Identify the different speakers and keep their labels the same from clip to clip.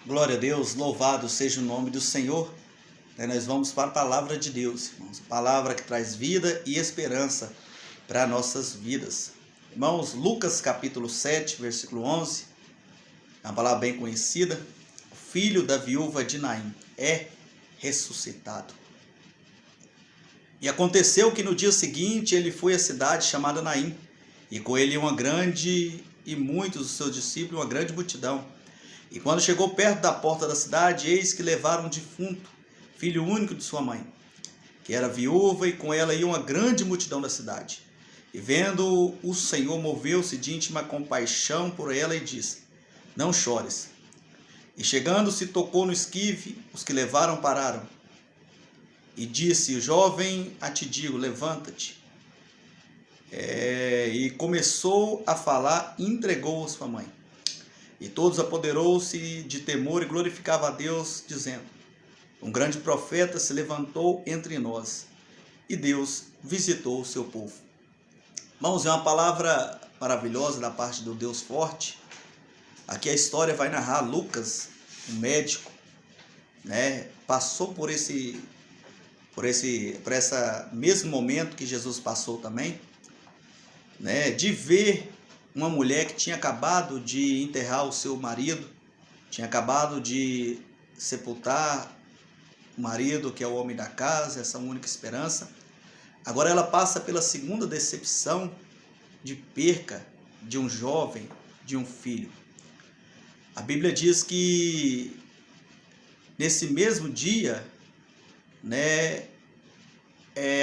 Speaker 1: Glória a Deus, louvado seja o nome do Senhor. Nós vamos para a palavra de Deus, irmãos. Palavra que traz vida e esperança para nossas vidas. Irmãos, Lucas capítulo 7, versículo 11, uma palavra bem conhecida. O filho da viúva de Naim é ressuscitado. E aconteceu que no dia seguinte ele foi à cidade chamada Naim, e com ele uma grande e muitos dos seus discípulos, uma grande multidão. E quando chegou perto da porta da cidade, eis que levaram um defunto, filho único de sua mãe, que era viúva, e com ela ia uma grande multidão da cidade. E vendo o Senhor, moveu-se de íntima compaixão por ela e disse: não chores. E chegando-se, tocou no esquife, os que levaram pararam. E disse: jovem, a te digo, levanta-te. E começou a falar e entregou a sua mãe. E todos apoderou-se de temor e glorificava a Deus, dizendo: um grande profeta se levantou entre nós, e Deus visitou o seu povo. Irmãos, é uma palavra maravilhosa da parte do Deus forte. Aqui a história vai narrar Lucas, um médico, passou por esse mesmo momento que Jesus passou também, de ver uma mulher que tinha acabado de enterrar o seu marido, tinha acabado de sepultar o marido, que é o homem da casa, essa única esperança. Agora ela passa pela segunda decepção de perca de um jovem, de um filho. A Bíblia diz que nesse mesmo dia,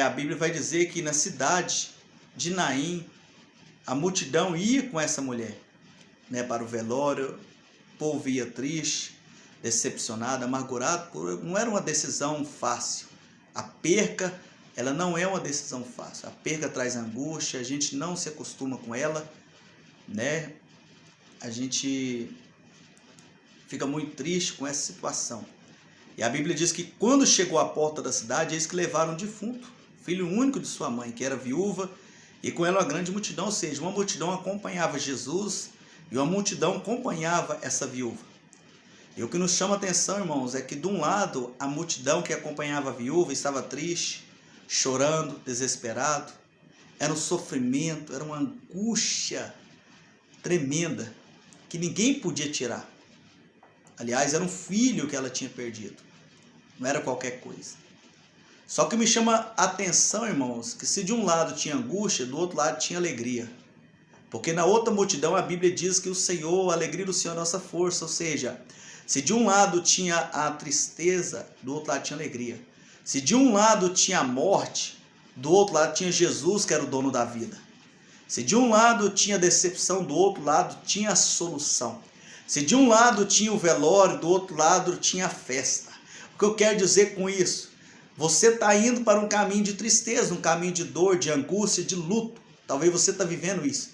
Speaker 1: a Bíblia vai dizer que na cidade de Naim, a multidão ia com essa mulher, para o velório. O povo ia triste, decepcionado, amargurado. Não era uma decisão fácil. A perca, ela não é uma decisão fácil. A perca traz angústia, a gente não se acostuma com ela, A gente fica muito triste com essa situação. E a Bíblia diz que quando chegou à porta da cidade, eles que levaram um defunto, filho único de sua mãe, que era viúva, e com ela uma grande multidão, ou seja, uma multidão acompanhava Jesus e uma multidão acompanhava essa viúva. E o que nos chama a atenção, irmãos, é que de um lado a multidão que acompanhava a viúva estava triste, chorando, desesperado. Era um sofrimento, era uma angústia tremenda que ninguém podia tirar. Aliás, era um filho que ela tinha perdido, não era qualquer coisa. Só que me chama a atenção, irmãos, que se de um lado tinha angústia, do outro lado tinha alegria. Porque na outra multidão a Bíblia diz que o Senhor, a alegria do Senhor é a nossa força. Ou seja, se de um lado tinha a tristeza, do outro lado tinha alegria. Se de um lado tinha a morte, do outro lado tinha Jesus, que era o dono da vida. Se de um lado tinha a decepção, do outro lado tinha a solução. Se de um lado tinha o velório, do outro lado tinha a festa. O que eu quero dizer com isso? Você está indo para um caminho de tristeza, um caminho de dor, de angústia, de luto. Talvez você está vivendo isso.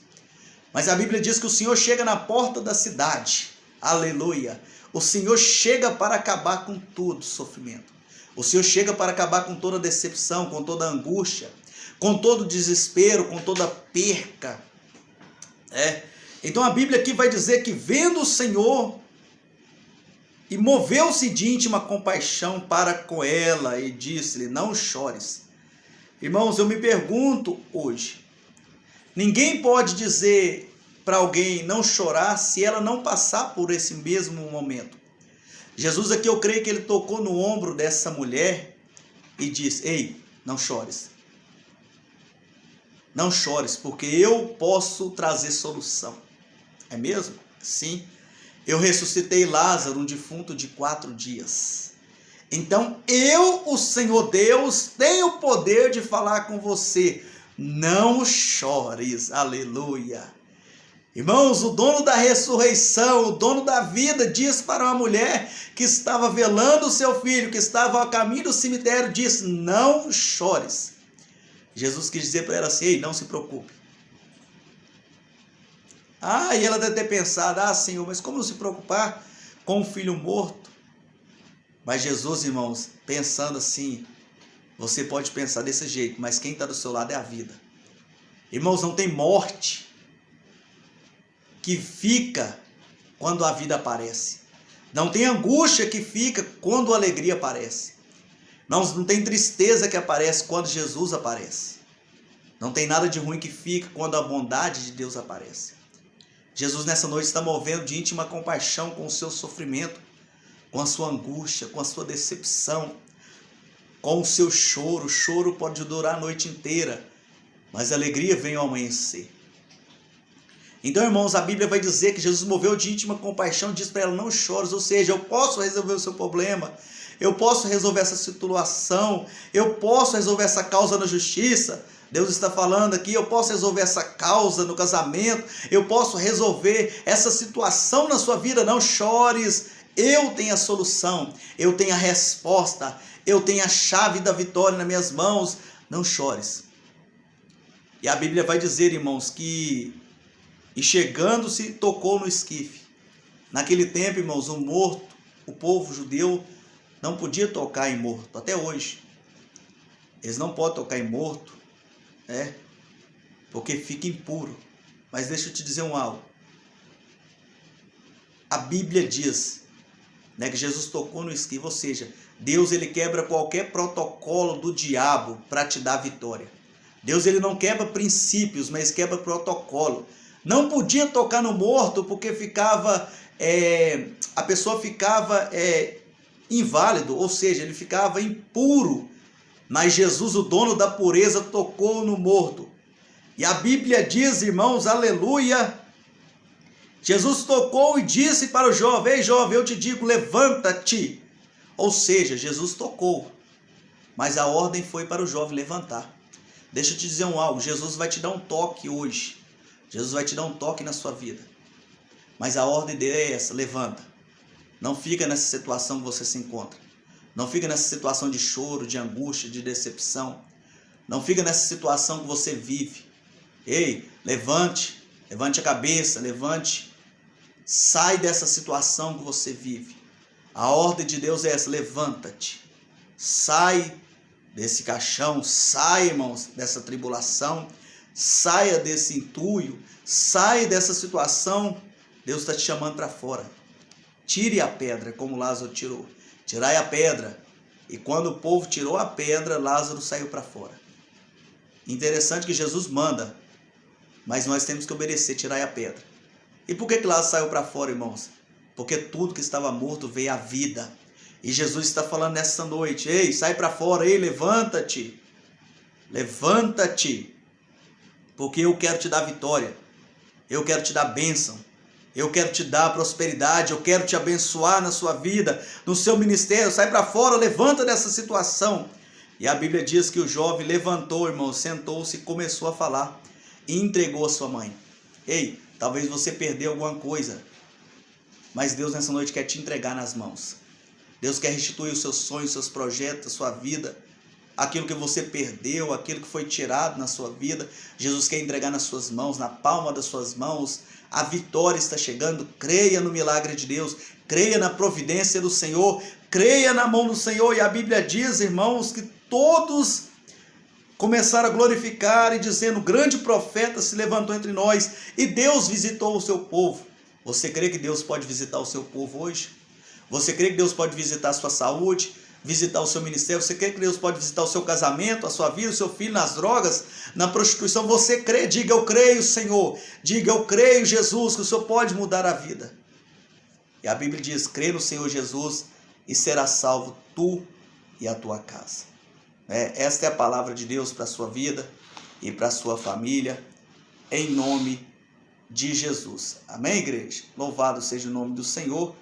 Speaker 1: Mas a Bíblia diz que o Senhor chega na porta da cidade. Aleluia. O Senhor chega para acabar com todo sofrimento. O Senhor chega para acabar com toda decepção, com toda angústia, com todo desespero, com toda perca. Então a Bíblia aqui vai dizer que vendo o Senhor, e moveu-se de íntima compaixão para com ela e disse-lhe: não chores. Irmãos, eu me pergunto hoje, ninguém pode dizer para alguém não chorar se ela não passar por esse mesmo momento. Jesus aqui, eu creio que ele tocou no ombro dessa mulher e disse: ei, não chores. Não chores, porque eu posso trazer solução. É mesmo? Sim. Eu ressuscitei Lázaro, um defunto de 4 dias. Então eu, o Senhor Deus, tenho o poder de falar com você. Não chores. Aleluia. Irmãos, o dono da ressurreição, o dono da vida, diz para uma mulher que estava velando o seu filho, que estava ao caminho do cemitério, diz: não chores. Jesus quis dizer para ela assim: ei, não se preocupe. E ela deve ter pensado: Senhor, mas como não se preocupar com um filho morto? Mas Jesus, irmãos, pensando assim, você pode pensar desse jeito, mas quem está do seu lado é a vida. Irmãos, não tem morte que fica quando a vida aparece. Não tem angústia que fica quando a alegria aparece. Não tem tristeza que aparece quando Jesus aparece. Não tem nada de ruim que fica quando a bondade de Deus aparece. Jesus nessa noite está movendo de íntima compaixão com o seu sofrimento, com a sua angústia, com a sua decepção, com o seu choro. O choro pode durar a noite inteira, mas a alegria vem ao amanhecer. Então, irmãos, a Bíblia vai dizer que Jesus moveu de íntima compaixão, diz para ela: não chores, ou seja, eu posso resolver o seu problema, eu posso resolver essa situação, eu posso resolver essa causa na justiça. Deus está falando aqui: eu posso resolver essa causa no casamento, eu posso resolver essa situação na sua vida, não chores, eu tenho a solução, eu tenho a resposta, eu tenho a chave da vitória nas minhas mãos, não chores. E a Bíblia vai dizer, irmãos, que e chegando-se tocou no esquife. Naquele tempo, irmãos, o morto, o povo judeu não podia tocar em morto, até hoje. Eles não podem tocar em morto, porque fica impuro. Mas deixa eu te dizer algo. A Bíblia diz, que Jesus tocou no esquife, ou seja, Deus ele quebra qualquer protocolo do diabo para te dar vitória. Deus ele não quebra princípios, mas quebra protocolo. Não podia tocar no morto porque a pessoa ficava inválido, ou seja, ele ficava impuro. Mas Jesus, o dono da pureza, tocou no morto. E a Bíblia diz, irmãos, aleluia, Jesus tocou e disse para o jovem: ei jovem, eu te digo, levanta-te. Ou seja, Jesus tocou, mas a ordem foi para o jovem levantar. Deixa eu te dizer algo, Jesus vai te dar um toque hoje. Jesus vai te dar um toque na sua vida. Mas a ordem dele é essa: levanta. Não fica nessa situação que você se encontra. Não fica nessa situação de choro, de angústia, de decepção. Não fica nessa situação que você vive. Ei, levante. Levante a cabeça, levante. Sai dessa situação que você vive. A ordem de Deus é essa: levanta-te. Sai desse caixão, sai, irmãos, dessa tribulação. Saia desse entulho, saia dessa situação. Deus está te chamando para fora. Tire a pedra, como Lázaro tirou. Tirai a pedra. E quando o povo tirou a pedra, Lázaro saiu para fora. Interessante que Jesus manda, mas nós temos que obedecer, tirai a pedra. E por que Lázaro saiu para fora, irmãos? Porque tudo que estava morto veio à vida. E Jesus está falando nessa noite: ei, sai para fora, ei, levanta-te. Levanta-te. Porque eu quero te dar vitória, eu quero te dar bênção, eu quero te dar prosperidade, eu quero te abençoar na sua vida, no seu ministério. Sai para fora, levanta dessa situação. E a Bíblia diz que o jovem levantou, irmão, sentou-se e começou a falar, e entregou a sua mãe. Ei, talvez você perdeu alguma coisa, mas Deus nessa noite quer te entregar nas mãos. Deus quer restituir os seus sonhos, os seus projetos, a sua vida. Aquilo que você perdeu, aquilo que foi tirado na sua vida, Jesus quer entregar nas suas mãos, na palma das suas mãos. A vitória está chegando. Creia no milagre de Deus, creia na providência do Senhor, creia na mão do Senhor. E a Bíblia diz, irmãos, que todos começaram a glorificar e dizendo: grande profeta se levantou entre nós e Deus visitou o seu povo. Você crê que Deus pode visitar o seu povo hoje? Você crê que Deus pode visitar a sua saúde, visitar o seu ministério? Você crê que Deus pode visitar o seu casamento, a sua vida, o seu filho nas drogas, na prostituição? Você crê? Diga: eu creio, Senhor. Diga: eu creio, Jesus, que o Senhor pode mudar a vida. E a Bíblia diz: crê no Senhor Jesus e será salvo tu e a tua casa. Esta é a palavra de Deus para a sua vida e para a sua família, em nome de Jesus. Amém, igreja? Louvado seja o nome do Senhor.